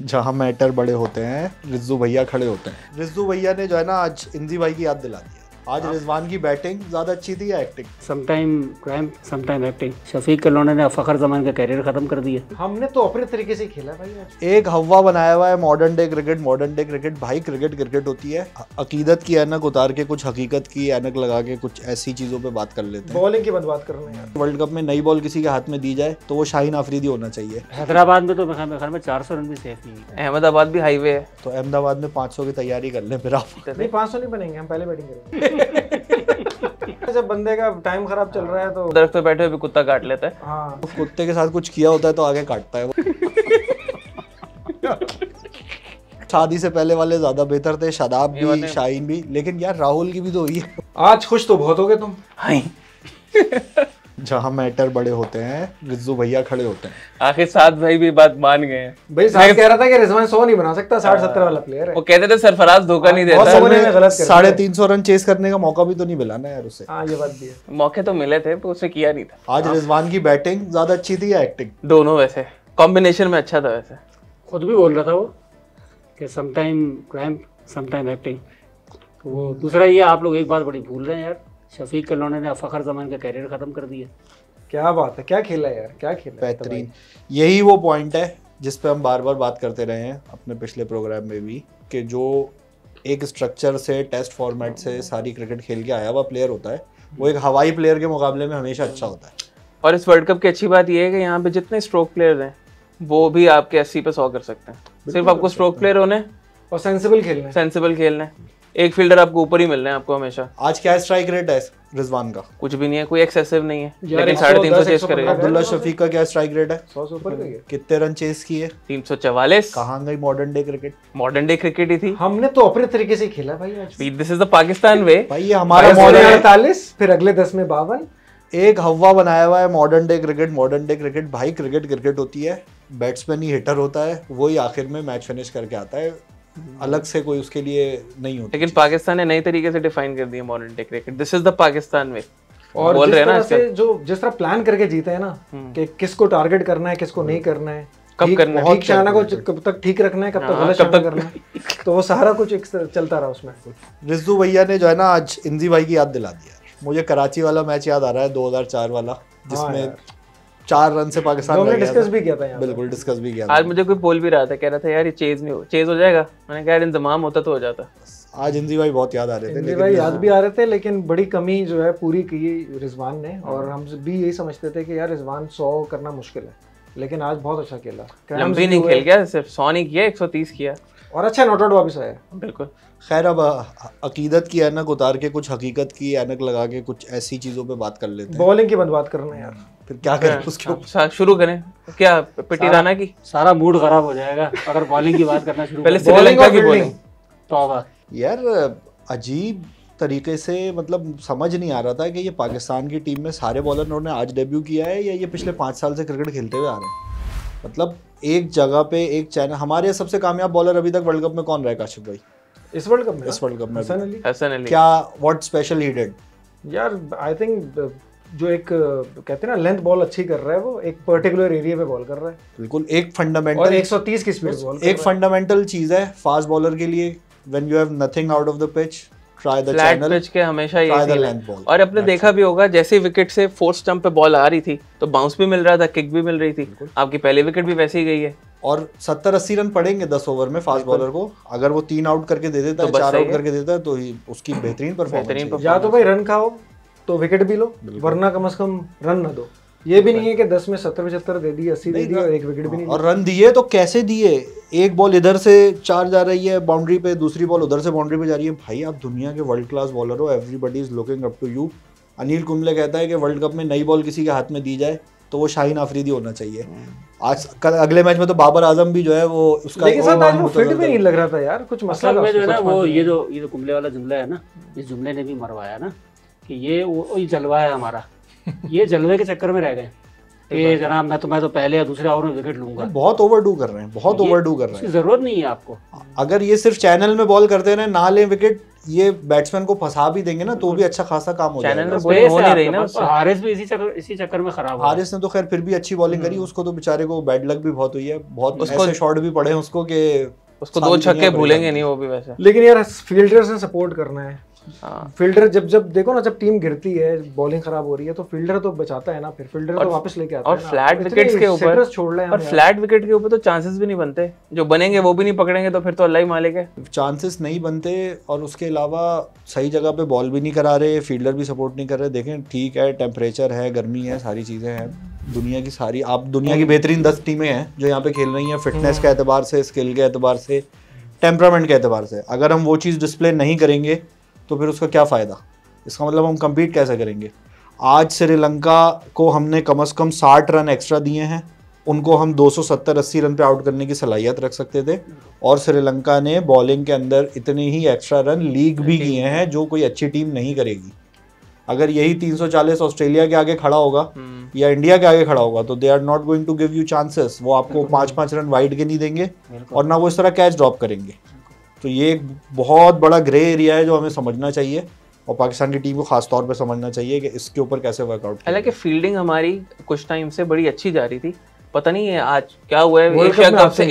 जहाँ मैटर बड़े होते हैं रिज्जू भैया खड़े होते हैं। रिज्जू भैया ने जो है ना आज इंजी भाई की याद दिला दी। आज रिजवान की बैटिंग ज्यादा अच्छी थी या acting? Sometime crime sometime acting. Shafiq कलोने ने फखर जमान का कैरियर खत्म कर दिया। हमने तो अपने तरीके से खेला भाई आज। एक हवा बनाया हुआ है मॉडर्न डे क्रिकेट। भाई क्रिकेट होती है। अकीदत की ऐनक उतार के कुछ हकीकत की ऐनक लगा के कुछ ऐसी चीजों पे बात कर लेते हैं। बॉलिंग की बात कर रहे हैं। वर्ल्ड कप में नई बॉल किसी के हाथ में दी जाए तो वो शाहीन आफरीदी होना चाहिए। हैदराबाद में तो मेरे ख्याल में 400 रन भी सेफ नहीं है। अहमदाबाद भी हाईवे है, तो अहमदाबाद में 500 की तैयारी कर लें फिर आप। नहीं 500 नहीं बनेंगे, हम पहले बैटिंग करेंगे। जब बंदे का टाइम खराब चल रहा है तो दरख्त पे बैठे हुए भी कुत्ता काट लेता है। हाँ, कुत्ते के साथ कुछ किया होता है तो आगे काटता है वो। शादी से पहले वाले ज्यादा बेहतर थे, शादाब भी शाहीन भी, लेकिन यार राहुल की भी तो हुई है। आज खुश तो बहुत हो गए तुम। हाय जहाँ मैटर बड़े होते हैं रिज्जू भैया खड़े होते हैं। आखिर साथ भाई भी बात मान गए हैं। भाई साहब कह रहा था कि रिजवान 100 नहीं बना सकता, 60-70 वाला प्लेयर है। वो कहते थे सरफराज धोखा नहीं देता। 350 रन चेस करने का मौका भी तो नहीं मिला ना यार उसे। हाँ ये बात भी है। मौके तो मिले थे पर उसे किया नहीं था। आज रिजवान की बैटिंग ज्यादा अच्छी थी या एक्टिंग? दोनों वैसे कॉम्बिनेशन में अच्छा था। वैसे खुद भी बोल रहा था वो कि समटाइम क्राइम समटाइम एक्टिंग। तो वो दूसरा ये आप लोग एक बात बड़ी भूल रहे हैं यार, शफीक कलोने ने फखर जमान का कैरियर खत्म कर दिया। क्या बात है, क्या खेला यार, क्या खेला। बेहतरीन। यही वो पॉइंट है जिस पे हम बार बार बात करते रहे हैं अपने पिछले प्रोग्राम में भी, कि जो एक स्ट्रक्चर से टेस्ट फॉर्मेट से सारी क्रिकेट खेल के आया हुआ प्लेयर होता है वो एक हवाई प्लेयर के मुकाबले में हमेशा अच्छा होता है। और इस वर्ल्ड कप की अच्छी बात यह है कि यहाँ पे जितने स्ट्रोक प्लेयर हैं वो भी आपके 80 पे 100 कर सकते हैं। सिर्फ आपको स्ट्रोक प्लेयर होने और सेंसिबल खेलना है। एक फील्डर आपको ऊपर ही मिलना है आपको हमेशा। आज क्या स्ट्राइक रेट है रिजवान का? कुछ भी नहीं है, कोई एक्सेसिव नहीं है, लेकिन 350 चेस करेगा। अब्दुल्ला शफीक का क्या स्ट्राइक रेट है? 100 से ऊपर गई है। कितने रन चेस किए? 344। कहाँ गई modern day cricket? Modern day cricket ही थी। हमने तो अपने तरीके से खेला भाई आज। This is the Pakistan way. भाई ये हमारा 48, फिर अगले 10 में 52। एक हवा बनाया हुआ है मॉडर्न डे क्रिकेट। भाई क्रिकेट होती है। बैट्समैन ही हिटर होता है, वही आखिर में मैच फिनिश करके आता है, अलग से कोई उसके लिए नहीं होता। लेकिन पाकिस्तान ने नई तरीके से डिफाइन कर दिया modern day cricket. This is the Pakistan way. और बोल रहे हैं ना जिस तरह प्लान करके जीते हैं ना कि किसको टारगेट करना है, किसको नहीं करना है, कब करना है, ठीक शाना को कब तक ठीक रखना है, कब तक गलत शाना करना है, तो वो सारा कुछ एक चलता रहा उसमें। रिज्जू भैया ने जो है ना आज इंजी भाई की याद दिला दिया। मुझे कराची वाला मैच याद आ रहा है 2004 वाला, जिसमें 4 रन से पाकिस्तान हमने डिस्कस भी किया था यहाँ। बिल्कुल डिस्कस भी किया था। आज मुझे कोई बोल भी रहा था, कह रहा था यार ये चेज हो जाएगा। मैंने कहा यार इंतजाम होता तो हो जाता। आज इंजी भाई बहुत याद आ रहे थे। इंजी भाई याद भी आ रहे थे, लेकिन बड़ी कमी जो है पूरी की रिजवान ने। और हम भी यही समझते थे कि यार रिजवान 100 करना मुश्किल है, लेकिन आज बहुत अच्छा खेला। लंबी नहीं खेल गया, सिर्फ 100 नहीं किया, 130 किया और अच्छा नॉट आउट वापस आया। बिल्कुल। खैर अब अकीदत की ऐनक उतार के कुछ हकीकत की ऐनक लगा के कुछ ऐसी चीजों पे बात कर लेते हैं। बॉलिंग की बात कर रहे हैं यार। फिर क्या करें उसके ऊपर? शुरू करें क्या? पिटी राना की सारा मूड खराब हो जाएगा अगर बॉलिंग की बात करना शुरू पहले श्रीलंका की बॉलिंग। तो यार अजीब तरीके से मतलब समझ नहीं आ रहा था कि ये पाकिस्तान की टीम में सारे बॉलर ने आज डेब्यू किया है या ये पिछले 5 साल से क्रिकेट खेलते हुए आ रहे हैं। मतलब एक जगह पे एक चैनल। हमारे सबसे कामयाब बॉलर अभी तक वर्ल्ड कप में कौन रहा है काशिफ भाई? इस वर्ल्ड कप में हसन अली। क्या व्हाट स्पेशल ही डिड? यार आई थिंक जो एक कहते हैं ना लेंथ बॉल अच्छी कर रहा है, वो एक पर्टिकुलर एरिया पे बॉल कर रहा है। बिल्कुल एक फंडामेंटल और 130 की स्पीड बॉल एक फंडामेंटल चीज है फास्ट बॉलर के लिए। When you have nothing out of the pitch, try the channel. Pitch के हमेशा ये और आपने देखा भी होगा, जैसे विकेट से फोर्थ स्टंप पे बॉल आ रही थी तो बाउंस भी मिल रहा था, किक भी मिल रही थी। आपकी पहली विकेट भी वैसे ही गई है। और 70-80 रन पड़ेंगे 10 ओवर में फास्ट बॉलर को। अगर वो 3 आउट करके दे देता है, 4 आउट करके देता है, तो उसकी बेहतरीन परफॉर्मेंस। या तो भाई रन खाओ तो विकेट भी लो, वरना कम से कम रन ना दो। ये भी नहीं है कि 10 में 70-75 दे दी, 80 दे दी और एक विकेट भी नहीं। और रन दिए तो कैसे दिए? एक बॉल इधर से 4 जा रही है बाउंड्री पे, दूसरी बॉल उधर से बाउंड्री पे जा रही है। भाई आप दुनिया के वर्ल्ड क्लास बॉलर हो, everybody is looking up to you. Anil Kumble कहता है कि वर्ल्ड कप में नई बॉल किसी के हाथ में दी जाए तो वो शाहीन आफरीदी होना चाहिए। आज कल अगले मैच में तो बाबर आजम भी जो है वो उसका, लेकिन साथ आज वो फिट भी नहीं लग रहा था यार, कुछ मसला में जो है ना वो ये जो कुंबले वाला जुमला है ना, इस जुमले ने भी मरवाया ना कि ये वो जलवा है हमारा। ये जलवे के चक्कर में रह गए कि जनाब मैं तो पहले या दूसरे ओवर में विकेट लूंगा। बहुत ओवरडू कर रहे हैं, बहुत ओवरडू कर रहे हैं। जरूरत नहीं है आपको। अगर ये सिर्फ चैनल में बॉल करते रहे, ना लें विकेट, ये बैट्समैन को फंसा भी देंगे ना तो भी अच्छा खासा काम हो चैनल जाएगा। में बॉलिंग हो नहीं रही ना उससे। हारिस भी इसी चक्कर में खराब हुआ। हारिस ने तो खैर फिर भी अच्छी बॉलिंग करी, उसको तो बेचारे को बैड लक भी बहुत हुई है, बहुत ऐसे शॉट भी पड़े हैं उसको कि उसको 2 छक्के भूलेंगे नहीं वो भी वैसे। लेकिन यार फील्डर से सपोर्ट करना है। हाँ। फील्डर जब देखो ना, जब टीम गिरती है, बॉलिंग खराब हो रही है, तो फील्डर तो बचाता है ना, फिर फील्डर तो वापस लेके आता है और फ्लैट विकेट्स के ऊपर छोड़ रहे हैं और फ्लैट विकेट के ऊपर तो चांसेस भी नहीं बनते, जो बनेंगे वो भी नहीं पकड़ेंगे तो फिर तो अल्लाह ही मालिक है। चांसेस नहीं बनते और उसके अलावा सही जगह पे बॉल भी नहीं करा रहे, फील्डर भी सपोर्ट नहीं कर रहे। देखें ठीक है, टेम्परेचर है, गर्मी है, सारी चीज़ें हैं, दुनिया की सारी आप दुनिया की बेहतरीन 10 टीमें हैं जो यहाँ पे खेल रही हैं, फिटनेस के एतबार से, स्किल के एतबार से, टेम्परामेंट के एतबार से। अगर हम वो चीज़ डिस्प्ले नहीं करेंगे तो फिर उसका क्या फ़ायदा? इसका मतलब हम compete कैसे करेंगे? आज श्रीलंका को हमने कम से कम 60 रन एक्स्ट्रा दिए हैं, उनको हम 270-80 रन पे आउट करने की सलाहियत रख सकते थे, और श्रीलंका ने बॉलिंग के अंदर इतने ही एक्स्ट्रा रन लीग भी किए हैं जो कोई अच्छी टीम नहीं करेगी। अगर यही 340 ऑस्ट्रेलिया के आगे खड़ा होगा या इंडिया के आगे खड़ा होगा तो they are not going to give you chances. वो आपको 5-5 रन वाइड के नहीं देंगे और ना वो इस तरह कैच ड्रॉप करेंगे। तो ये एक बहुत बड़ा ग्रे एरिया है जो हमें समझना चाहिए और पाकिस्तान की टीम को खास तौर पे समझना चाहिए कि इसके ऊपर कैसे वर्कआउट। हालांकि फील्डिंग हमारी कुछ टाइम से बड़ी अच्छी जा रही थी, पता नहीं है आज क्या हुआ है।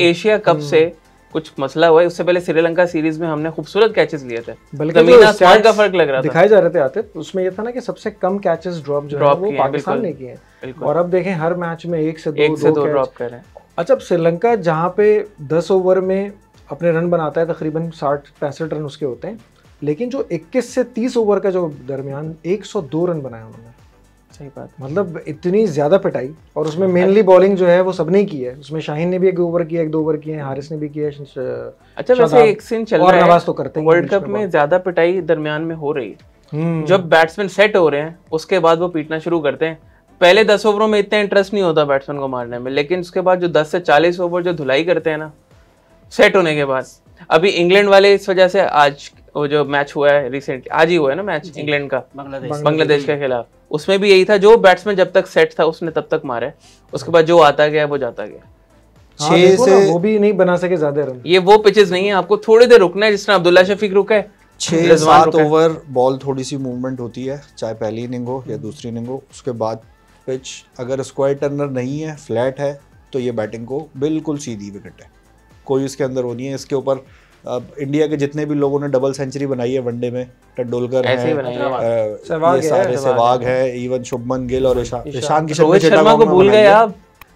एशिया कप से कुछ मसला हुआ है। उससे पहले श्रीलंका सीरीज में हमने खूबसूरत कैचेस लिए थे, जमीन आसमान का फर्क लग रहा था। दिखाए जा रहे थे आते, उसमें ये था ना कि सबसे कम कैचेस ड्रॉप जो है वो पाकिस्तान ने किए हैं, और अब देखें हर मैच में 1 से 2 ड्रॉप कर रहे हैं। अच्छा, श्रीलंका जहाँ पे 10 ओवर में अपने रन बनाता है, तकरीबन 60-65 रन उसके होते हैं, लेकिन जो 21 से 30 ओवर का जो दरमियान 102 रन बनाया उन्होंने। सही बात, मतलब इतनी ज्यादा पिटाई, और उसमें मेनली बॉलिंग जो है वो सबने की है। उसमें शाहीन ने भी 1 ओवर किया, 1-2 ओवर किए हैं, हारिस ने भी किया। अच्छा, वैसे एक सीन चल रहा है, नवाज तो करते हैं वर्ल्ड कप में ज्यादा पिटाई दरमियान में हो रही है। जब बैट्समैन सेट हो रहे हैं उसके बाद वो पीटना शुरू करते हैं। पहले 10 ओवरों में इतना इंटरेस्ट नहीं होता बैट्समैन को मारने में, लेकिन उसके बाद जो 10 से 40 ओवर जो धुलाई करते हैं ना सेट होने के बाद। अभी इंग्लैंड वाले इस वजह से आज वो जो मैच हुआ है रिसेंटली, आज ही हुआ है ना मैच इंग्लैंड का बांग्लादेश के खिलाफ, उसमें भी यही था, जो बैट्समैन जब तक सेट था उसने तब तक मारे, उसके बाद जो आता गया वो जाता गया। 6 से वो भी नहीं बना सके ज्यादा रन। ये वो पिचेस नहीं है, आपको थोड़ी देर रुकना है, जिस तरह अब्दुल्ला शफीक रुका है। 6-7 ओवर बॉल थोड़ी सी मूवमेंट होती है, चाहे पहली इनिंग हो या दूसरी इनिंग हो। उसके बाद पिच अगर स्क्वायर टर्नर नहीं है, फ्लैट है, तो ये बैटिंग को बिल्कुल सीधी विकेट है, कोई इसके अंदर वो नहीं है। इसके ऊपर इंडिया के जितने भी लोगों ने डबल सेंचुरी बनाई है वनडे में, टेंडुलकर है, सहवाग है, इवन शुभमन गिल और ईशान किशन, रोहित शर्मा को भूल गए आप।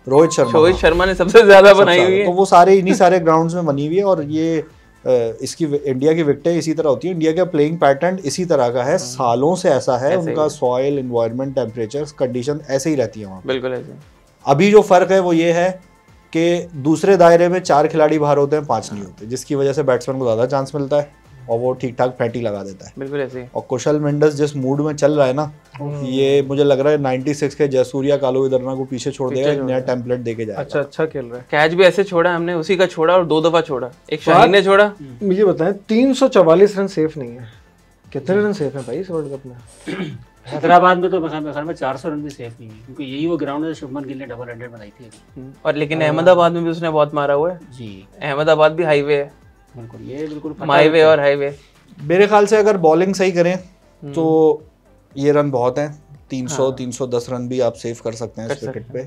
रोहित शर्मा ने सबसे ज्यादा बनाई हुई है, तो वो सारे इन्हीं सारे ग्राउंड्स में बनी हुई है। और ये इसकी इंडिया की विकेटें इसी तरह होती है, इंडिया का प्लेइंग पैटर्न इसी तरह का है, सालों से ऐसा है, उनका सॉइल, एनवायरनमेंट, टेम्परेचर, कंडीशन ऐसे ही रहती है वहाँ। बिल्कुल ऐसे। अभी जो फर्क है वो ये है कि दूसरे दायरे में 4 खिलाड़ी बाहर होते हैं, 5 नहीं होते, जिसकी वजह से बैट्समैन को ज़्यादा चांस मिलता है और वो ठीक ठाक पैंटी लगा देता है। बिल्कुल ऐसे। और कुशल मेंडस जिस मूड में चल रहा है ना, ये मुझे लग रहा है 96 के जयसूर्या कालुविदर्ना को पीछे छोड़ देगा, एक नया टेम्पलेट देके जाएगा। अच्छा खेल रहा है। कैच भी ऐसे छोड़ा हमने, उसी का छोड़ा और 2 दफा छोड़ा, एक शाहीन ने छोड़ा। मुझे बताएं, 344 रन सेफ नहीं है, कितने रन सेफ हैं भाई इस वर्ल्ड कप में? हैदराबाद में तो मेरे ख्याल में 400 रन भी सेफ नहीं है, क्योंकि यही वो ग्राउंड है शुभमन गिल ने डबल 100 बनाई थी। और लेकिन अहमदाबाद में भी उसने बहुत मारा हुआ है जी। अहमदाबाद भी हाईवे है, बिल्कुल, ये बिल्कुल हाईवे और हाईवे। मेरे ख्याल से अगर बॉलिंग सही करें तो ये रन बहुत हैं, 300-310 रन भी आप सेव कर सकते हैं इस विकेट पे,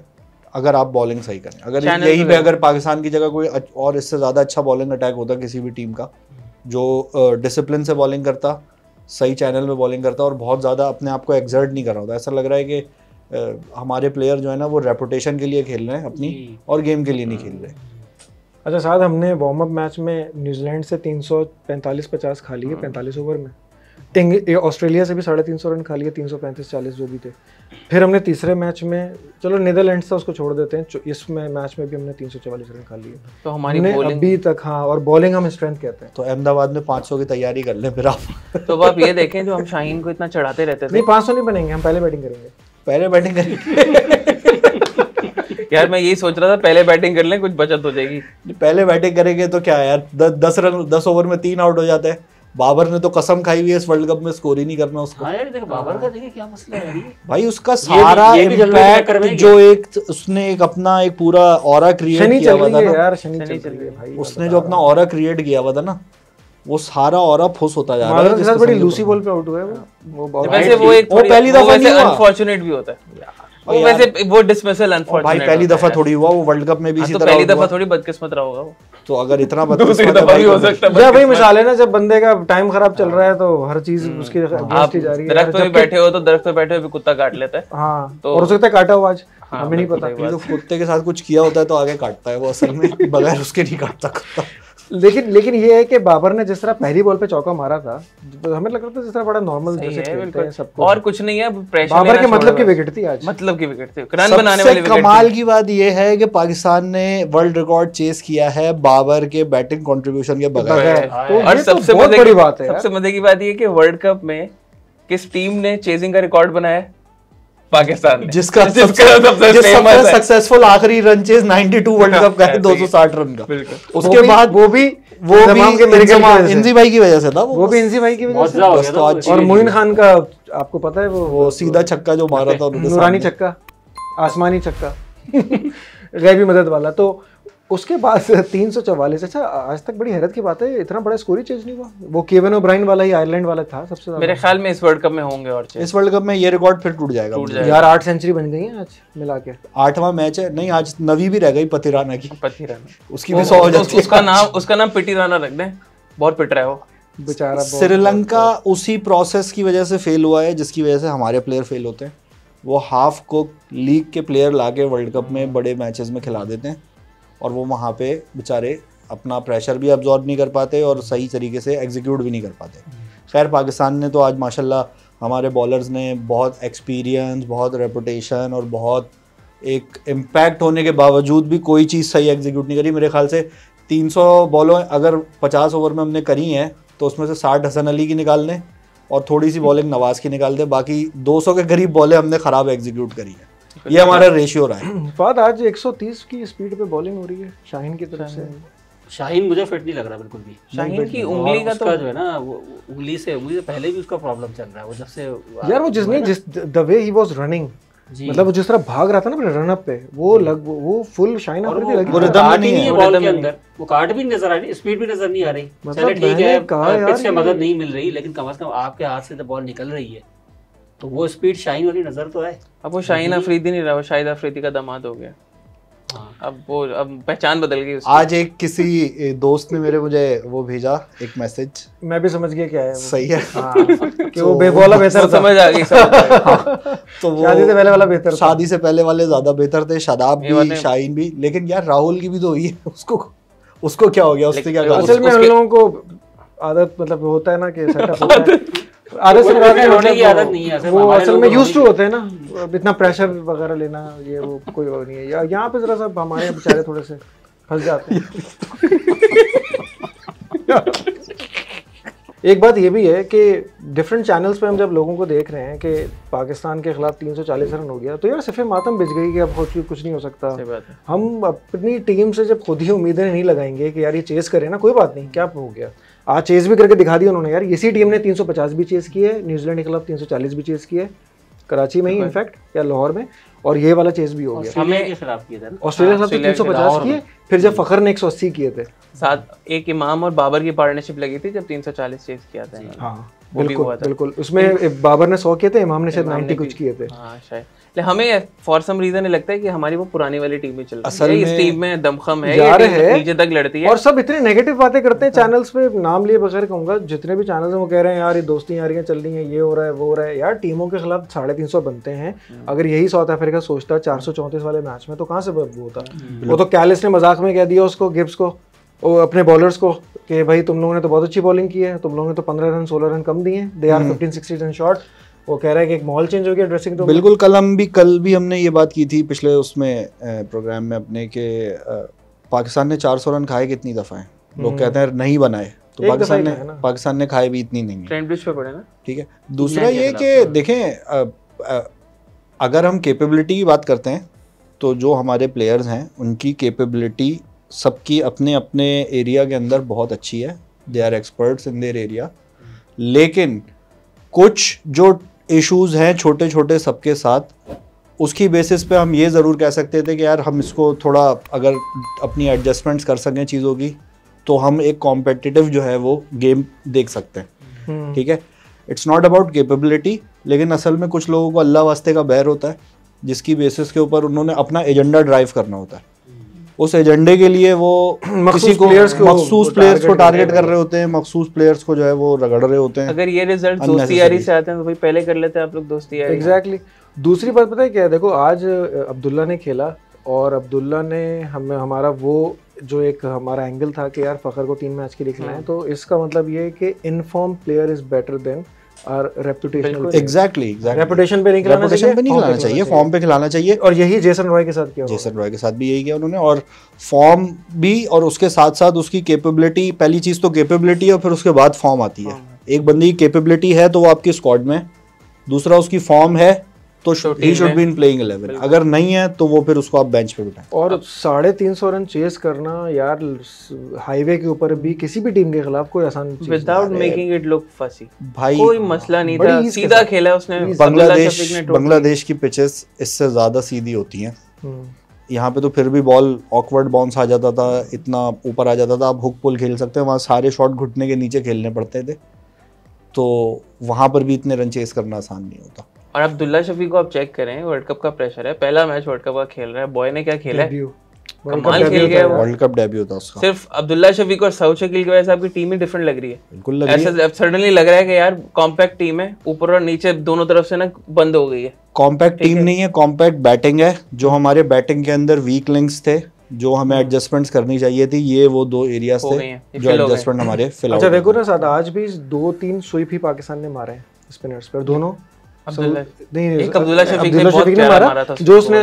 अगर आप बॉलिंग सही करें। अगर यहीं पे अगर पाकिस्तान की जगह कोई और इससे ज़्यादा अच्छा बॉलिंग अटैक होता किसी भी टीम का, जो डिसिप्लिन से बॉलिंग करता, सही चैनल में बॉलिंग करता और बहुत ज़्यादा अपने आप को एक्सर्ट नहीं कर रहा होता। ऐसा लग रहा है कि हमारे प्लेयर जो है ना वो रेपुटेशन के लिए खेल रहे हैं अपनी, और गेम के लिए नहीं खेल रहे। अच्छा साहब, हमने वार्म अप मैच में न्यूजीलैंड से 345-50 खा लिए 45 ओवर में, ऑस्ट्रेलिया से भी 350 रन खा लिए, 335-40 जो भी थे। फिर हमने तीसरे मैच में, चलो नीदरलैंड से उसको छोड़ देते हैं, इसमें मैच में भी हमने 344 रन खा लिए। तो हमारी बॉलिंग अभी तक, हाँ, और बॉलिंग हम स्ट्रेंथ कहते हैं। तो अहमदाबाद में 500 की तैयारी कर लें फिर आप। तो आप ये देखें, जो हम शाहीन को इतना चढ़ाते रहते थे। नहीं, 500 नहीं बनेंगे, हम पहले बैटिंग करेंगे। पहले बैटिंग करेंगे यार मैं यही सोच रहा था, पहले बैटिंग कर लें, कुछ बचत हो जाएगी। पहले बैटिंग करेंगे तो क्या यार, 10 ओवर में 3 आउट हो जाते हैं। बाबर ने तो कसम खाई हुई है इस वर्ल्ड कप में स्कोर ही नहीं करना उसको। हाँ यार, देखो बाबर का देखिए क्या मसला है भाई, उसका सारा इम्पैक्ट जो एक उसने एक अपना एक पूरा ऑरा क्रिएट किया हुआ था ना यार, शनि चल रही है भाई, उसने जो अपना ऑरा क्रिएट किया हुआ था ना, वो सारा और फुस होता जा रहा है। मादर के साथ बड़ी लूसी बॉल पे आउट हुआ है वो बहुत वैसे वो एक पहली दफा नहीं हुआ, अनफॉर्चुनेट भी होता है वो, वैसे वो डिसमिसल अनफॉर्चुनेट भाई पहली दफा थोड़ी हुआ, वो वर्ल्ड कप में भी इसी तो तरह पहली दफा थोड़ी बदकिस्मत रहा होगा वो, तो अगर इतना दूसरी दफा भी हो सकता है। या भाई मिसाल है ना, जब बंदे का टाइम खराब चल रहा है तो हर चीज उसकी आप जा रही है। दरख्त पे बैठे हो तो दरख्त पे बैठे हो भी कुत्ता काट लेता है। हाँ, तो और हो सकता है काटा हो आज, हमें नहीं पता। तो कुत्ते के साथ कुछ किया होता है तो आगे काटता है वो, असल में बगैर उसके नहीं काटता कुत्ता। लेकिन ये है कि बाबर ने जिस तरह पहली बॉल पे चौका मारा था, तो हमें लग रहा था जिस तरह बड़ा नॉर्मल जैसे खेलते हैं सबको, और कुछ नहीं है, प्रेशर बाबर के मतलब की विकेट थी आज, मतलब की विकेट थी, रन बनाने वाली विकेट थी। कमाल की बात ये है कि पाकिस्तान ने वर्ल्ड रिकॉर्ड चेस किया है बाबर के बैटिंग कंट्रीब्यूशन के बगैर। और सबसे बड़ी बात है, सबसे मजे की बात ये कि वर्ल्ड कप में किस टीम ने चेजिंग का रिकॉर्ड बनाया? पाकिस्तान ने, जिसका सबसे सक्सेसफुल आखिरी रन चेज 92 वर्ल्ड कप का है, 260 रन का। उसके बाद वो भी इंजी भाई की वजह से था, वो भी इंजी भाई की वजह से। और मोइन खान का आपको पता है वो सीधा छक्का जो मारा था, नूरानी छक्का, आसमानी छक्का, गैबी मदद वाला। तो उसके बाद 344। अच्छा, आज तक बड़ी हैरत की बात है, इतना बड़ा स्कोर ही चेंज नहीं हुआ। वो केविन ओब्रायन वाला ही आयरलैंड वाला था सबसे ज्यादा। मेरे ख्याल में इस वर्ल्ड कप में होंगे, और इस वर्ल्ड कप में ये रिकॉर्ड फिर टूट जाएगा यार। 8 सेंचुरी बन गई है आज मिला के। 8वां मैच है, नहीं आज 9वीं भी रह गई पतिराना की। पतिराना उसकी भी 100 हो जाती है। उसका नाम पिटीराना रख दें, बहुत पिट रहा है वो बेचारा। श्रीलंका उसी प्रोसेस की वजह से फेल हुआ है जिसकी वजह से हमारे प्लेयर फेल होते हैं। वो हाफ को लीग के प्लेयर लाके वर्ल्ड कप में बड़े मैचेस में खिला देते हैं और वो वहाँ पे बेचारे अपना प्रेशर भी अब्जॉर्ब नहीं कर पाते और सही तरीके से एग्जीक्यूट भी नहीं कर पाते। खैर पाकिस्तान ने तो आज माशाल्लाह हमारे बॉलर्स ने बहुत एक्सपीरियंस, बहुत रेपुटेशन और बहुत एक इम्पैक्ट होने के बावजूद भी कोई चीज़ सही एग्जीक्यूट नहीं करी। मेरे ख्याल से 300 बॉलों अगर 50 ओवर में हमने करी हैं तो उसमें से 60 हसन अली की निकाल लें और थोड़ी सी बॉलिंग नवाज की निकाल दें, बाकी 200 के करीब बॉलें हमने ख़राब एग्जीक्यूट करी है। ये हमारा रेशियो रहा है। फाद आज 130 की स्पीड पे बॉलिंग हो रही है शाहीन की तरफ से। शाहीन मुझे फिट नहीं लग रहा बिल्कुल भी। शाहीन की उंगली का तो जो है ना, वो उंगली से पहले भी उसका प्रॉब्लम चल रहा है। वो जब से यार वो जिस the way he was running, मतलब वो जिस तरह भाग रहा था ना रन अप पे, वो फुल शाइन आ रही थी। वो रिदम नहीं है बॉल के अंदर, वो काट भी नजर आ रही, स्पीड भी नजर नहीं आ रही। चलो ठीक है, पिच से मदद नहीं मिल रही, लेकिन कम से कम आपके हाथ से जब बॉल निकल रही है तो वो स्पीड शाहीन वाली नजर तो है। अब वो शाहीन अफरीदी नहीं रहा, वो शाहिद अफरीदी का दामाद हो गया। अब पहचान बदल गई उसकी। आज एक किसी दोस्त ने मुझे वो भेजा एक मैसेज, मैं भी समझ गया क्या है वो। सही है कि वो वाला बेहतर समझ आ गई तो वो शादी से पहले वाला बेहतर, शादी से पहले वाले ज्यादा बेहतर थे, शादाब भी शाहीन भी। लेकिन यार राहुल की भी तो हुई है, उसको क्या हो गया, उससे क्या? असल में उन लोगों को आदत मतलब होता है ना कि सेटअप होता है, आदत से होने की आदत नहीं है। वो असल में यूज्ड टू होते हैं ना, इतना प्रेशर वगैरह लेना, ये वो कोई वो नहीं है। यहाँ पे जरा सा हमारे बेचारे थोड़े से फंस जाते हैं। एक बात ये भी है कि डिफरेंट चैनल्स पे हम जब लोगों को देख रहे हैं कि पाकिस्तान के खिलाफ 340 रन हो गया, तो यार सिर्फ मातम बिछ गई कि अब कुछ नहीं हो सकता। हम अपनी टीम से जब खुद ही उम्मीदें नहीं लगाएंगे कि यार ये चेस करे ना, कोई बात नहीं, क्या हो गया, आज चेस भी करके दिखा दिया उन्होंने। यार इसी टीम ने 350 भी चेस किए, न्यूजीलैंड के खिलाफ 340 भी चेस किए, कराची में ही इनफैक्ट या लाहौर में, और ये वाला चेस भी हो गया। ऑस्ट्रेलिया के खिलाफ किए थे, ऑस्ट्रेलिया के खिलाफ 350 किए, फिर जब फखर ने 180 किए थे। साथ एक इमाम और बाबर की पार्टनरशिप लगी थी जब 340 चेस किया था। हाँ बिल्कुल, उसमें बाबर ने 100 किए थे, इमाम ने शायद 90 कुछ किए थे। हाँ शायद। हमें फॉर सम रीजन ये लगता है कि हमारी वो पुरानी वाली टीम में चल रही है, इस टीम में दमखम है, ये टीम नीचे तक लड़ती है। और सब इतने नेगेटिव बातें करते हैं चैनल्स पे, नाम लिए बगैर कहूंगा, जितने भी चैनल्स हैं वो कह रहे हैं यार ये दोस्ती यारियां चल रही हैं, ये हो रहा है वो हो रहा है। यार टीमों के खिलाफ 350 बनते हैं, अगर यही साउथ अफ्रीका सोचता 434 वाले मैच में, तो कहाँ से वो होता? वो तो कैलिस ने मजाक में कह दिया उसको, गिब्स को, अपने बॉलर्स को, कि भाई तुम लोगों ने तो बहुत अच्छी बॉलिंग की है, तुम लोगों ने तो 15 रन 16 रन कम दिए, दे आर 15-16 रन शॉर्ट। वो कह रहा है कि एक माहौल चेंज हो गया ड्रेसिंग रूम। बिल्कुल, कल भी हमने ये बात की थी पिछले उसमें प्रोग्राम में अपने के पाकिस्तान ने 400 रन खाए कितनी दफ़ा हैं, लोग कहते हैं नहीं बनाए, तो पाकिस्तान ने खाए भी इतनी नहीं है। ठीक है, दूसरा ये कि देखें, अगर हम कैपेबिलिटी की बात करते हैं तो जो हमारे प्लेयर्स हैं उनकी कैपेबिलिटी सबकी अपने अपने एरिया के अंदर बहुत अच्छी है, they are experts in their area. लेकिन कुछ जो इश्यूज हैं छोटे छोटे सबके साथ, उसकी बेसिस पे हम ये ज़रूर कह सकते थे कि यार हम इसको थोड़ा अगर अपनी एडजस्टमेंट्स कर सकें चीज़ों की तो हम एक कॉम्पिटिटिव जो है वो गेम देख सकते हैं, ठीक है। इट्स नॉट अबाउट कैपेबिलिटी, लेकिन असल में कुछ लोगों को अल्लाह वास्ते का बैर होता है, जिसकी बेसिस के ऊपर उन्होंने अपना एजेंडा ड्राइव करना होता है। उस एजेंडे के लिए वो किसी को मखसूस प्लेयर्स को टारगेट कर रहे होते हैं, मखसूस प्लेयर्स को जो है वो रगड़ रहे होते हैं। अगर ये रिजल्ट दोस्ती यारी से आते हैं तो भाई पहले कर लेते हैं आप लोग दोस्ती यारी। एग्जैक्टली। दूसरी बात पता है क्या है, देखो आज अब्दुल्ला ने खेला और अब्दुल्ला ने हमारा वो जो एक हमारा एंगल था कि यार फखर को 3 मैच के लिए खिलाएं, तो इसका मतलब ये है कि inform player is better than और रेपुटेशनल। एग्जैक्टली रेपुटेशन पे नहीं खिलाना चाहिए, फॉर्म पे खिलाना चाहिए। और यही जेसन रॉय के साथ किया, जेसन रॉय के साथ भी यही किया उन्होंने। और फॉर्म भी और उसके साथ साथ उसकी कैपेबिलिटी, पहली चीज तो कैपेबिलिटी और फिर उसके बाद फॉर्म आती है। एक बंदी की कैपेबिलिटी है तो वो आपकी स्क्वाड में, दूसरा उसकी फॉर्म है तो he should be in playing 11, अगर नहीं है तो वो फिर उसको आप बेंच पे बिठाएं। और 350 रन चेस करना यार हाईवे के ऊपर भी किसी भी टीम के खिलाफ कोई आसान चीज विदाउट मेकिंग इट लुक फसी, भाई कोई मसला नहीं था, सीधा खेला उसने। बांग्लादेश की पिचेस इससे ज्यादा सीधी होती हैं, यहाँ पे तो फिर भी बॉल ऑकवर्ड बाउंस आ जाता था, इतना ऊपर आ जाता था। आप हुक पुल खेल सकते हैं, वहाँ सारे शॉट घुटने के नीचे खेलने पड़ते थे, तो वहाँ पर भी इतने रन चेस करना आसान नहीं होता। और अब्दुल्ला शफी को आप चेक करें, वर्ल्ड कप का प्रेशर है, पहला मैच वर्ल्ड कप का खेल रहा है, बॉय ने क्या खेला है, कमाल खेल गया। वर्ल्ड कप डेब्यू था उसका। सिर्फ अब्दुल्ला शफी को और सऊद शकील की वजह से आपकी टीम ही डिफरेंट लग रही है। बिल्कुल लग रही है। ऐसा सडनली लग रहा है कि यार कॉम्पैक्ट टीम है, ऊपर और नीचे दोनों तरफ से ना बंद हो गई है। कॉम्पैक्ट टीम नहीं है, कॉम्पैक्ट बैटिंग है। जो हमारे बैटिंग के अंदर वीक लिंक्स थे, जो हमें एडजस्टमेंट्स करनी चाहिए थी, ये वो 2 एरियाज थे जो एडजस्टमेंट हमारे फिल आउट। अच्छा देखो ना साथ, आज भी 2-3 स्वीप ही पाकिस्तान ने मारे हैं स्पिनर्स पर, दोनों अब्दुल्ला शफीक ने मारा था, जो उसने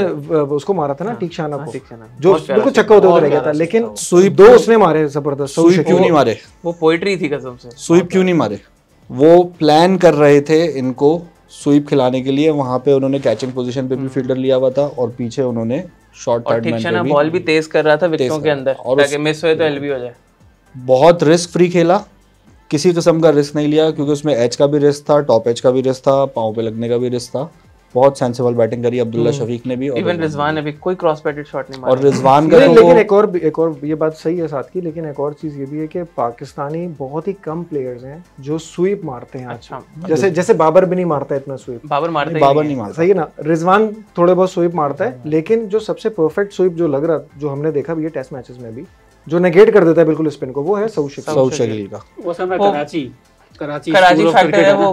उसको मारा था ना टीकशाना को, जो बिल्कुल चक्का होते रह गया था, लेकिन स्वीप 2 उसने मारे जबरदस्त। स्वीप क्यों नहीं मारे? वो पोएट्री थी कसम से। स्वीप क्यों नहीं मारे? वो प्लान कर रहे थे इनको स्वीप खिलाने के लिए, वहां पे उन्होंने कैचिंग पोजीशन पे भी फील्डर लिया हुआ था और पीछे उन्होंने शॉर्ट थर्ड मैन पे भी बॉल भी तेज कर रहा था विकेटों के अंदर, ताकि मिस होए तो एलबी हो जाए। बहुत रिस्क फ्री खेला, किसी किस्म का रिस्क नहीं लिया, क्योंकि उसमें एज का भी रिस्क था, टॉप एज का भी रिस्क था, पाँव पे लगने का भी रिस्क था। बहुत सेंसिबल बैटिंग करी अब्दुल्ला शफीक ने भी, और इवन रिजवान ने भी कोई क्रॉस बैटेड शॉट नहीं मारा। और रिजवान का लेकिन एक और ये बात सही है साथ की, लेकिन एक और चीज ये भी है कि पाकिस्तानी बहुत ही कम प्लेयर्स हैं जो स्वीप मारते हैं। अच्छा, जैसे बाबर भी नहीं मारता इतना स्वीप, बाबर नहीं मारता, सही है ना। रिजवान थोड़े बहुत स्वीप मारता है, लेकिन जो सबसे परफेक्ट स्वीप जो लग रहा, जो हमने देखा भी ये टेस्ट मैचेस में भी, जो नेगेट कर देता है बिल्कुल स्पिन को, वो है सऊद शकील का। वो समय कराची फैक्टर है, वो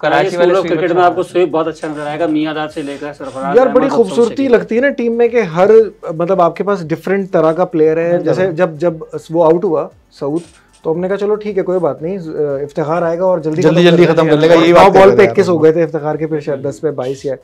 कराची वाले क्रिकेट में आपको स्वीप बहुत अच्छा नजर आएगा, मियांदाद से लेकर सरफराज। यार बड़ी खूबसूरती लगती है ना टीम में कि हर मतलब आपके पास डिफरेंट तरह का प्लेयर है। जैसे जब वो आउट हुआ सऊद, तो हमने कहा चलो ठीक है कोई बात नहीं, इफ्तिखार आएगा और जल्दी खत्म कर लेगा। ये बॉल पे 21 हो गए थे इफ्तिखार के, फिर शायद 10 पे 22 या,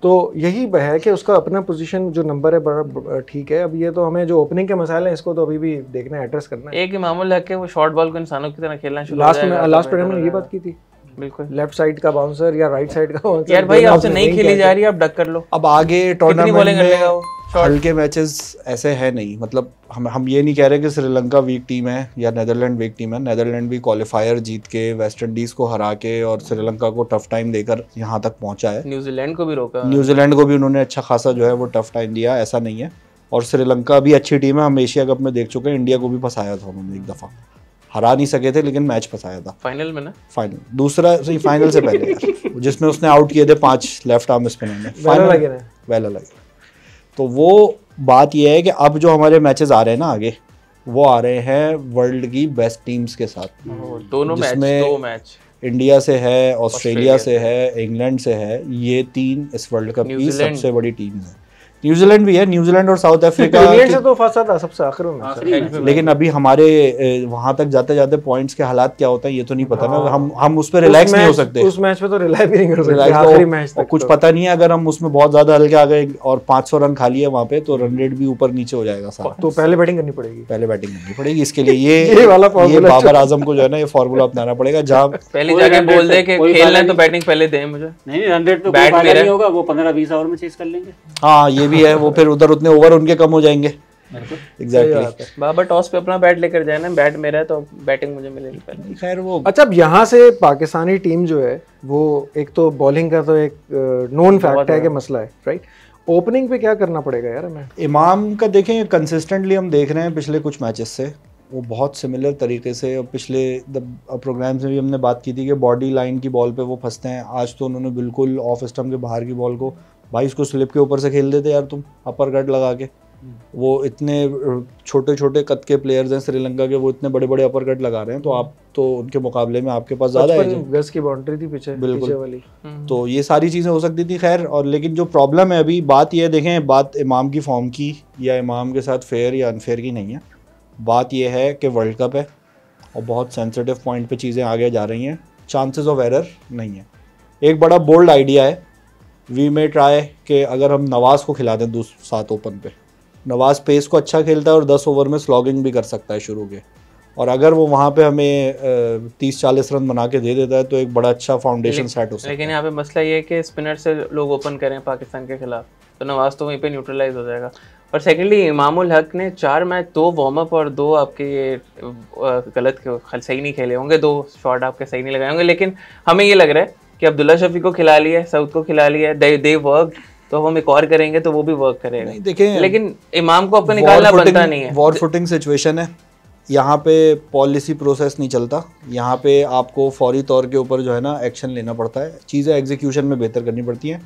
तो यही है कि उसका अपना पोजीशन जो नंबर है बड़ा ठीक है। अब ये तो हमें जो ओपनिंग के मसाइल हैं इसको तो अभी भी देखना है, एड्रेस करना है। एक इमामुल हक है, वो शॉर्ट बॉल को इंसानों की तरह खेलना शुरू लास्ट में ये बात की थी, बिल्कुल लेफ्ट साइड का बाउंसर या राइट साइड का बाउंसर। यार भाई आपसे नहीं खेली जा रही है, आप डक कर लो। अब आगे टूर्नामेंट में हल्के मैचेस ऐसे है नहीं, मतलब हम ये नहीं कह रहे कि श्रीलंका वीक टीम है या नेदरलैंड वीक टीम है। नेदरलैंड भी क्वालिफायर जीत के, वेस्ट इंडीज को हरा के और श्रीलंका को टफ टाइम देकर यहाँ तक पहुंचा है। न्यूजीलैंड को भी रोका, न्यूजीलैंड को भी उन्होंने अच्छा खासा जो है वो टफ टाइम दिया, ऐसा नहीं है। और श्रीलंका भी अच्छी टीम है, हम एशिया कप में देख चुके हैं, इंडिया को भी फंसाया था उन्होंने एक दफा, हरा नहीं सके थे लेकिन मैच फंसाया था फाइनल में ना, फाइनल दूसरा सही फाइनल से पहले यार, जिसमें उसने आउट किए थे 5 लेफ्ट आर्म स्पिनर ने, वेला लगे। तो वो बात यह है कि अब जो हमारे मैचेस आ रहे हैं ना आगे, वो आ रहे हैं वर्ल्ड की बेस्ट टीम्स के साथ। दोनों मैच इंडिया से है, ऑस्ट्रेलिया से है, इंग्लैंड से है। ये 3 इस वर्ल्ड कप की सबसे बड़ी टीम है। न्यूजीलैंड भी है, न्यूजीलैंड और साउथ अफ्रीका। इंग्लैंड से तो फंसा था सबसे आखिर में, लेकिन अभी हमारे वहां तक जाते जाते पॉइंट्स के हालात क्या होता है ये तो नहीं पता ना। हम उस पर रिलैक्स नहीं हो सकते, उस मैच में तो रिलाई भी नहीं कर सकते आखिरी मैच तक। कुछ पता नहीं है, अगर हम उसमें बहुत ज्यादा हल्के आ गए और 500 रन खा लिए वहां पे, तो रन रेट भी ऊपर नीचे हो जाएगा सारा। तो पहले बैटिंग करनी पड़ेगी। इसके लिए ये बाबर आजम को जो है ना ये फॉर्मूला अपनाना पड़ेगा, जहाँ पहले जाके बोल दे कि खेलना है तो बैटिंग पहले दे मुझे। नहीं, रन रेट पे कोई फायदा नहीं होगा, वो 15-20 ओवर में चेस कर लेंगे। हाँ ये भी है, वो फिर उधर उतने ओवर उनके कम हो जाएंगे। एग्जैक्टली। बाबर टॉस पे अपना बैट लेकर जाए ना, बैट मेरा है तो बैटिंग मुझे मिलेगी पहले। खैर वो अच्छा, अब यहाँ से पाकिस्तानी टीम जो है वो एक तो बॉलिंग का तो एक नोन फैक्ट है कि मसला है, राइट। ओपनिंग पे क्या करना पड़ेगा यार हमें? इमाम का देखें, कंसिस्टेंटली हम देख रहे हैं पिछले कुछ मैचेस से वो बहुत सिमिलर तरीके से, पिछले प्रोग्राम्स में भी हमने बात की थी कि बॉडी लाइन की बॉल पे वो फंसते हैं। आज तो उन्होंने बिल्कुल ऑफ स्टंप के बाहर की बॉल को, भाई इसको स्लिप के ऊपर से खेल देते यार तुम, अपर कट लगा के। वो इतने छोटे छोटे कद के प्लेयर्स हैं श्रीलंका के, वो इतने बड़े बड़े अपर कट लगा रहे हैं, तो आप तो उनके मुकाबले में आपके पास ज़्यादा है। गज की बाउंड्री थी पीछे, बिल्कुल पीछे वाली। तो ये सारी चीज़ें हो सकती थी खैर। और लेकिन जो प्रॉब्लम है अभी, बात ये देखें, बात इमाम की फॉर्म की या इमाम के साथ फेयर या अनफेयर की नहीं है। बात यह है कि वर्ल्ड कप है और बहुत सेंसिटिव पॉइंट पे चीज़ें आगे जा रही हैं, चांसेस ऑफ एरर नहीं है। एक बड़ा बोल्ड आइडिया है, वी मे ट्राई कि अगर हम नवाज़ को खिला दें 7 ओपन पे, नवाज़ पेस को अच्छा खेलता है और 10 ओवर में स्लॉगिंग भी कर सकता है शुरू के, और अगर वो वहाँ पे हमें 30-40 रन बना के दे देता है तो एक बड़ा अच्छा फाउंडेशन सेट हो सकता है। लेकिन यहाँ पे मसला ये है कि स्पिनर से लोग ओपन करें पाकिस्तान के खिलाफ, तो नवाज़ तो वहीं पे न्यूट्रलाइज हो जाएगा। और सेकेंडली इमामुल हक ने 4 मैच 2 वार्म अप और 2 आपके ये गलत सही नहीं खेले होंगे, 2 शॉट आपके सही नहीं लगाए होंगे, लेकिन हमें ये लग रहा है कि अब्दुल्ला शफी को खिला लिया है, सऊद को खिला लिया है, दे वर्क, तो हम एक और करेंगे तो वो भी वर्क करेगा। नहीं देखें, लेकिन इमाम को आपको निकालना बनता नहीं है। वॉर फुटिंग सिचुएशन है यहाँ पे, पॉलिसी प्रोसेस नहीं चलता यहाँ पे, आपको फौरी तौर के ऊपर जो है ना एक्शन लेना पड़ता है, चीज़ें एग्जीक्यूशन में बेहतर करनी पड़ती हैं।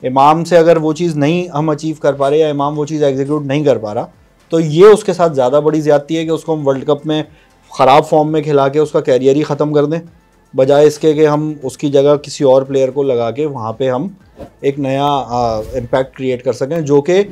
इमाम से अगर वो चीज़ नहीं हम अचीव कर पा रहे या इमाम वो चीज़ एग्जीक्यूट नहीं कर पा रहा, तो ये उसके साथ ज़्यादा बड़ी ज़्यादती है कि उसको हम वर्ल्ड कप में ख़राब फॉर्म में खिला के उसका कैरियर ही ख़त्म कर दें, बजाय इसके कि हम उसकी जगह किसी और प्लेयर को लगा के वहाँ पे हम एक नया इम्पैक्ट क्रिएट कर सकें, जो कि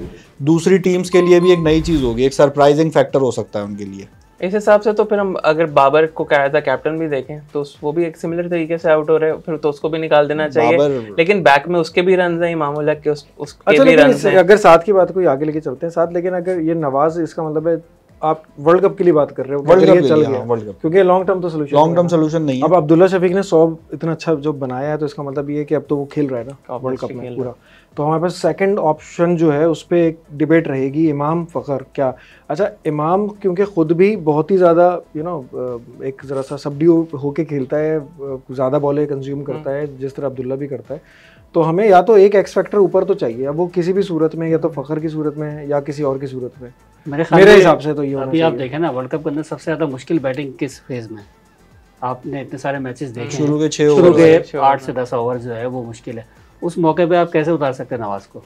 दूसरी टीम्स के लिए भी एक नई चीज़ होगी, एक सरप्राइजिंग फैक्टर हो सकता है उनके लिए। इस हिसाब से तो फिर हम अगर बाबर को क्या था कैप्टन भी देखें तो वो भी एक सिमिलर तरीके से आउट हो रहे हैं, फिर तो उसको भी निकाल देना चाहिए। लेकिन बैक में उसके भी रन हैं, इमामुल हक के उसके भी रन हैं। अगर साथ की बात को आगे लेके चलते हैं साथ, लेकिन अगर ये नवाज, इसका मतलब है आप वर्ल्ड कप के लिए बात कर रहे हो, वर्ल्ड कप चल गया वर्ल्ड कप, क्योंकि लॉन्ग टर्म तो लॉन्ग टर्म सोल्यूशन नहीं है। अब अब्दुल्ला शफीक ने 100 इतना अच्छा जो बनाया है, तो इसका मतलब ये है कि अब तो वो खेल रहा है ना वर्ल्ड कप में पूरा, तो हमारे पास सेकंड ऑप्शन जो है उस पर एक डिबेट रहेगी, इमाम फ़खर क्या। अच्छा, इमाम क्योंकि ख़ुद भी बहुत ही ज़्यादा एक ज़रा सा सबड्यू होके खेलता है, ज़्यादा बॉलें कंज्यूम करता है जिस तरह अब्दुल्ला भी करता है, तो हमें या तो एक एक्स फैक्टर ऊपर तो चाहिए, अब वो किसी भी सूरत में, या तो फ़खर की सूरत में या किसी और की सूरत में। मेरे हिसाब से तो ये होना चाहिए। आप देखें ना वर्ल्ड कप के अंदर सबसे ज़्यादा मुश्किल बैटिंग किस फेज में, आपने इतने सारे मैचेस देखे, शुरू के 8 से 10 ओवर जो है वो मुश्किल है। उस मौके पे आप कैसे उतार सकते हैं नवाज को?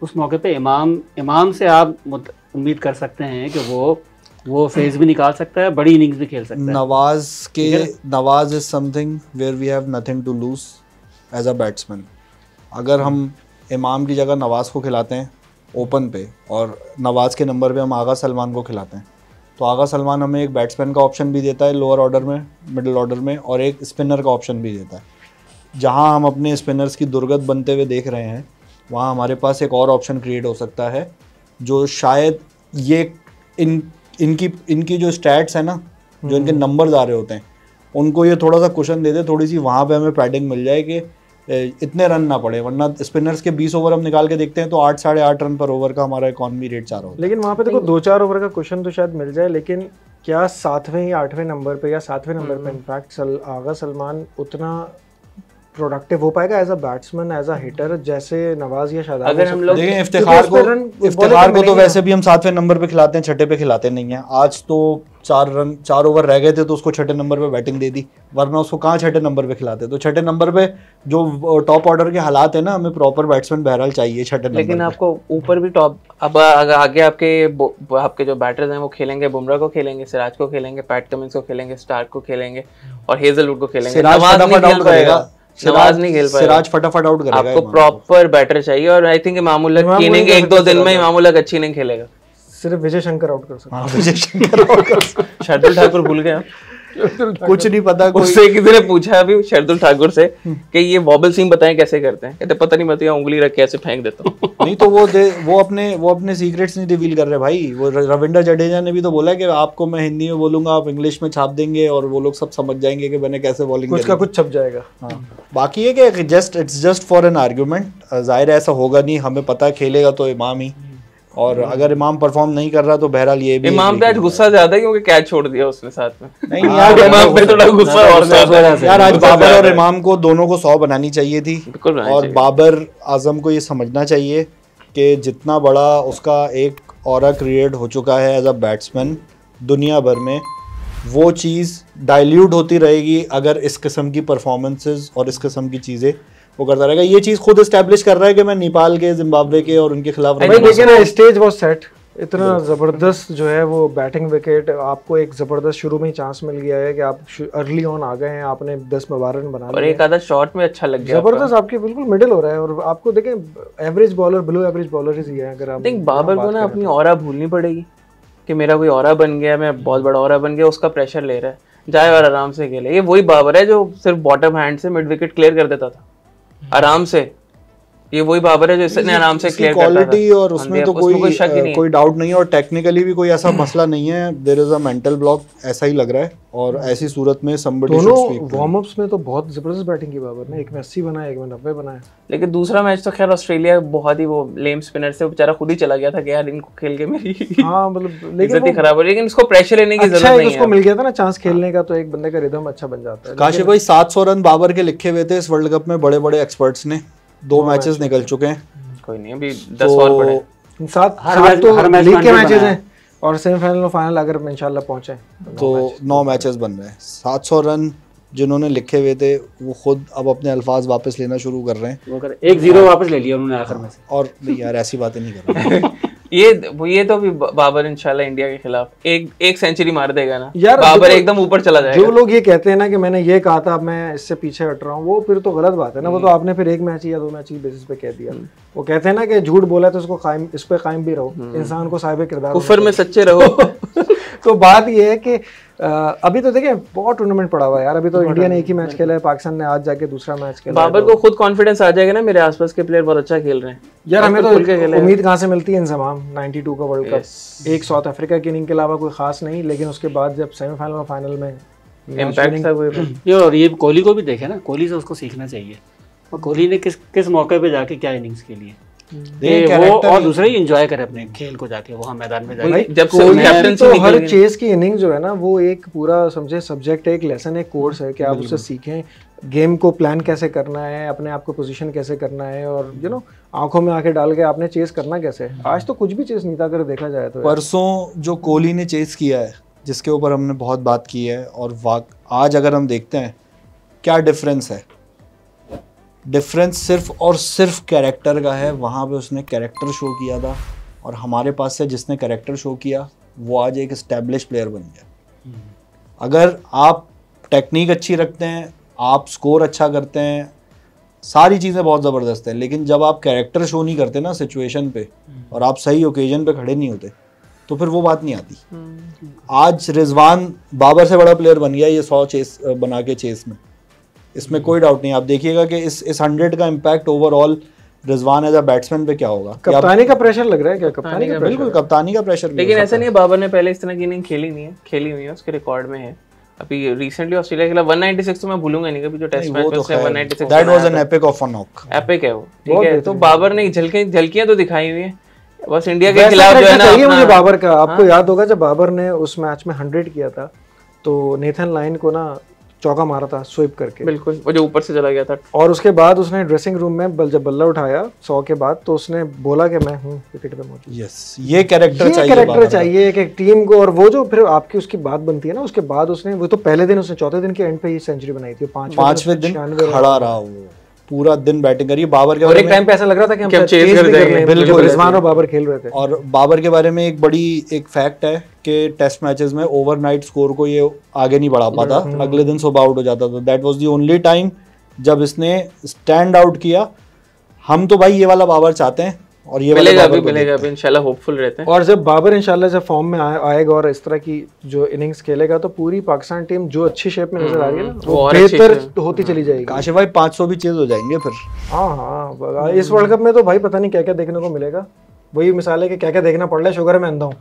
उस मौके पे इमाम से आप उम्मीद कर सकते हैं कि वो फेज भी निकाल सकता है, बड़ी इनिंग्स भी खेल सकता है। Nawaz is something where we have nothing to lose as a batsman. अगर हम इमाम की जगह नवाज को खिलाते हैं ओपन पे और नवाज के नंबर पे हम आगा सलमान को खिलाते हैं, तो आगा सलमान हमें एक बैट्समैन का ऑप्शन भी देता है लोअर ऑर्डर में, मिडिल ऑर्डर में, और एक स्पिनर का ऑप्शन भी देता है। जहां हम अपने स्पिनर्स की दुर्गत बनते हुए देख रहे हैं, वहां हमारे पास एक और ऑप्शन क्रिएट हो सकता है, जो शायद ये इनकी जो स्टैट्स है ना, जो इनके नंबर्स आ रहे होते हैं, उनको ये थोड़ा सा कुशन दे दे, थोड़ी सी वहाँ पे हमें पैडिंग मिल जाए कि इतने रन ना पड़े। वरना स्पिनर्स के 20 ओवर हम निकाल के देखते हैं तो 8-8.5 रन पर ओवर का हमारा इकॉनमी रेट चाह रहा होता है। लेकिन वहाँ पे देखो 2-4 ओवर का क्वेश्चन तो शायद मिल जाए, लेकिन क्या 7वें या 8वें नंबर पे या 7वें नंबर पे इनफैक्ट आगा सलमान उतना प्रोडक्टिव हो पाएगा as a batsman, as a hitter, जैसे नवाज या शादाब? अगर हम लोग देखें इफ्तिखार को तो वैसे भी हम 7वें नंबर पे खिलाते हैं, 6ठे पे खिलाते नहीं है। आज तो 4 ओवर रह गए थे तो उसको 6ठे नंबर पे बैटिंग दे दी, वरना उसको कहाँ 6ठे नंबर पे खिलाते। तो 6ठे नंबर पे जो टॉप ऑर्डर के हालात है ना, हमें प्रॉपर बैट्समैन बहरहाल चाहिए 6ठे नंबर। लेकिन आपको ऊपर भी टॉप, अब आगे आपके जो बैटर्स हैं वो खेलेंगे, बुमराह को खेलेंगे, सिराज को खेलेंगे, पैट कमिंस को खेलेंगे, स्टार्क को खेलेंगे और हेजलवुड को खेलेंगे। नवाज नहीं खेल पाएगा, सिराज फटाफट आउट करेगा। आपको प्रॉपर बैटर चाहिए, और आई थिंक इमामुल हक की इनिंग 1-2 दिन में इमामुल हक अच्छी नहीं खेलेगा, सिर्फ विजय शंकर आउट कर सकता है। विजय शंकर आउट कर सकता है। शार्दुल ठाकुर भूल गया, कुछ नहीं पता। उससे किसी ने पूछा अभी शार्दुल ठाकुर से कि ये वॉबल सीम बताएं कैसे करते हैं, कहते पता नहीं, मैं तो उंगली रख के ऐसे फेंक देता हूँ। नहीं तो वो अपने सीक्रेट्स नहीं रिवील कर रहे भाई। वो रविंद्र जडेजा ने भी तो बोला कि आपको मैं हिंदी में बोलूंगा, आप इंग्लिश में छाप देंगे और वो लोग सब समझ जाएंगे कि मैंने कैसे बॉलिंग कुछ का कुछ छप जाएगा। हाँ, बाकी है कि it's just for an argument. जाहिर है ऐसा होगा नहीं, हमें पता खेलेगा तो इमाम ही, और अगर इमाम परफॉर्म नहीं कर रहा तो बहरहाल ये भी इमाम पे आज गुस्सा ज्यादा है क्योंकि कैच छोड़ दिया उसने साथ में। नहीं यार, इमाम पे थोड़ा गुस्सा और यार आज बाबर और इमाम को दोनों को 100 बनानी चाहिए थी, और बाबर आजम को ये समझना चाहिए कि जितना बड़ा उसका एक ऑरा क्रिएट हो चुका है एज अ बैट्समैन, दुनिया भर में, वो चीज़ डाइल्यूट होती रहेगी अगर इस किस्म की परफॉर्मेंसेस और इस किस्म की चीज़ें वो करता रहेगा। ये चीज़ खुद एस्टैब्लिश कर रहा है कि मैं नेपाल के, जिम्बाब्वे के और उनके खिलाफ स्टेज वाज सेट, इतना जबरदस्त जो है वो बैटिंग विकेट, आपको एक जबरदस्त शुरू में ही चांस मिल गया है कि आप अर्ली ऑन आ गए हैं, आपने 10-12 रन बना लिए और एक आधा शॉट में अच्छा लग गया, जबरदस्त आपके बिल्कुल मिडिल हो रहा है। और आपको देखें average bowler, below average bowler ही है। अगर आप थिंक बाबर को ना अपनी ऑरा भूलनी पड़ेगी कि मेरा कोई ऑरा बन गया, मैं बहुत बड़ा ऑरा बन गया, उसका प्रेशर ले रहा है, जाए और आराम से खेले। ये वही बाबर है जो सिर्फ बॉटम हैंड से मिड विकेट क्लियर कर देता था आराम से। ये वही बाबर है जो इसने आराम से क्लियर करता था। क्वालिटी और उसमें तो कोई डाउट नहीं है, और टेक्निकली भी कोई ऐसा मसला नहीं है। There is a mental block, ऐसा ही लग रहा है। और ऐसी सूरत में somebody should speak। दोनों वार्म अप्स में तो बहुत जबरदस्त बैटिंग की बाबर ने, एक में 80 बनाया, एक में 90 बनाया। लेकिन दूसरा मैच तो खैर ऑस्ट्रेलिया बहुत ही वो लेम स्पिनर से बेचारा खुद ही चला गया था कि यार इनको खेल के मेरी इज्जत ही खराब हो रही है। लेकिन उसको प्रेशर लेने की जरूरत नहीं है, उसको मिल गया था ना चांस खेलने का, तो एक बंदे का रिदम अच्छा बन जाता है। काशिफ भाई 700 रन बाबर के लिखे हुए थे इस वर्ल्ड कप में, बड़े बड़े एक्सपर्ट्स ने। 2 मैचेस निकल चुके हैं, कोई नहीं, अभी 10 और पड़े। सात तो लीग के मैचेस हैं और सेमीफाइनल और फाइनल अगर इंशाल्लाह पहुंचे तो 9 मैचेस बन रहे हैं। 700 रन जिन्होंने लिखे हुए थे वो खुद अब अपने अल्फाज वापस लेना शुरू कर रहे हैं। वो कर 1-0 वापस ले लिया उन्होंने आखिर में से। और नहीं यार ऐसी बातें नहीं कर रहा। ये तो भी बाबर इंशाल्लाह इंडिया के खिलाफ एक सेंचुरी मार देगा ना यार, बाबर एकदम ऊपर चला जाएगा। जो लोग ये कहते हैं ना कि मैंने ये कहा था, मैं इससे पीछे हट रहा हूँ, वो फिर तो गलत बात है ना। वो तो आपने फिर 1 मैच या 2 मैच की बेसिस पे कह दिया। वो कहते हैं ना कि झूठ बोला तो उसको कायम, इस पे कायम भी रहो, इंसान को साहिब किरदार, कुफर में सच्चे रहो। तो बात ये है कि अभी तो देखिए बहुत टूर्नामेंट पड़ा हुआ है यार। अभी तो इंडिया ने एक ही मैच खेला है, पाकिस्तान ने आज जाके दूसरा मैच खेला। बाबर को खुद कॉन्फिडेंस आ जाएगा ना, मेरे आसपास के प्लेयर बहुत अच्छा खेल रहे हैं यार। हमें तो उम्मीद कहाँ से मिलती है इंजमाम 92 का वर्ल्ड कप, एक साउथ अफ्रीका की इनिंग के अलावा कोई खास नहीं। लेकिन उसके बाद जब सेमीफाइनल और फाइनल में इम्पैक्ट था वो। और ये कोहली को भी देखे ना, कोहली से उसको सीखना चाहिए। और कोहली ने किस मौके पे जाके क्या इनिंग्स खेली है, वो और दूसरे ही एंजॉय करे अपने खेल को जाके वहाँ मैदान में जाके। जब कैप्टन तो हर चेस की इनिंग जो है ना वो एक पूरा समझे सब्जेक्ट है, एक लेसन है, कोर्स है कि आप उससे सीखें गेम को प्लान कैसे करना है, अपने आप को पोजीशन कैसे करना है, और यू नो आंखों में आंखें डाल के आपने चेस करना कैसे है। आज तो कुछ भी चेस नहीं था अगर देखा जाए तो। परसों जो कोहली ने चेस किया है, जिसके ऊपर हमने बहुत बात की है, और आज अगर हम देखते हैं क्या डिफरेंस है, डिफरेंस सिर्फ और सिर्फ कैरेक्टर का है। वहाँ पे उसने कैरेक्टर शो किया था, और हमारे पास से जिसने कैरेक्टर शो किया वो आज एक एस्टैब्लिश प्लेयर बन गया। अगर आप टेक्निक अच्छी रखते हैं, आप स्कोर अच्छा करते हैं, सारी चीज़ें बहुत ज़बरदस्त है, लेकिन जब आप कैरेक्टर शो नहीं करते ना सिचुएशन पे, और आप सही ओकेजन पे खड़े नहीं होते, तो फिर वो बात नहीं आती। आज रिजवान बाबर से बड़ा प्लेयर बन गया ये 100 चेस बना के चेस में, इसमें कोई डाउट नहीं। आप देखिएगा कि इस 100 का impact overall Rizwan as a batsman पे क्या होगा। कप्तानी का प्रेशर लग रहा है क्या? कप्तानी का बिल्कुल कप्तानी का प्रेशर। लेकिन ऐसा नहीं है, बाबर ने पहले इस तरह की इनिंग खेली नहीं है, खेली हुई है, उसके रिकॉर्ड में है। अभी रिसेंटली ऑस्ट्रेलिया के खिलाफ 196 तो मैं भूलूंगा नहीं कभी, जो टेस्ट मैच में उसने 196 that was an epic of a knock, epic है वो, ठीक है। तो बाबर ने झलकियां तो दिखाई हुई है, बस इंडिया के खिलाफ जो है ना चाहिए मुझे बाबर का। आपको याद होगा जब बाबर ने उस मैच में 100 किया था तो नेथन लाइन को ना चौका मारा था स्वीप करके, बिल्कुल वो जो ऊपर से चला गया था। और उसके बाद उसने ड्रेसिंग रूम में जब बल्ला उठाया 100 के बाद, तो उसने बोला कि मैं हूँ विकेट पे मौजूद। यस, ये कैरेक्टर चाहिए एक टीम को। और वो जो फिर आपकी उसकी बात बनती है ना, उसके बाद उसने वो तो पहले दिन उसने चौथे दिन के एंड पे ही सेंचुरी बनाई थी, 5वें दिन खड़ा रहा, वो पूरा दिन बैटिंग करी। बाबर के बारे में एक टाइम पे ऐसा लग रहा था कि हम चेस कर जाएंगे, बिल्कुल रिजवान और बाबर खेल रहे थे। और बाबर के बारे में एक फैक्ट है कि टेस्ट मैचेस में ओवरनाइट स्कोर को ये आगे नहीं बढ़ा पाता, अगले दिन सुबह आउट हो जाता था। That was the only time जब इसने स्टैंड आउट किया। हम तो भाई ये वाला बाबर चाहते हैं, और ये मिलेगा भी इंशाल्लाह, होपफुल रहते हैं। और जब बाबर इंशाल्लाह जब फॉर्म में आएगा और इस तरह की जो इनिंग्स खेलेगा, तो पूरी पाकिस्तान टीम जो अच्छी शेप में नजर आ रही है ना, वो बेहतर होती चली जाएगी। काशिफ भाई 500 भी चेज हो जाएंगे फिर। हाँ, इस वर्ल्ड कप में तो भाई पता नहीं क्या क्या देखने को मिलेगा। वही मिसाल है कि क्या क्या देखना पड़ रहा है, शुगर है मैं अंधा हूँ।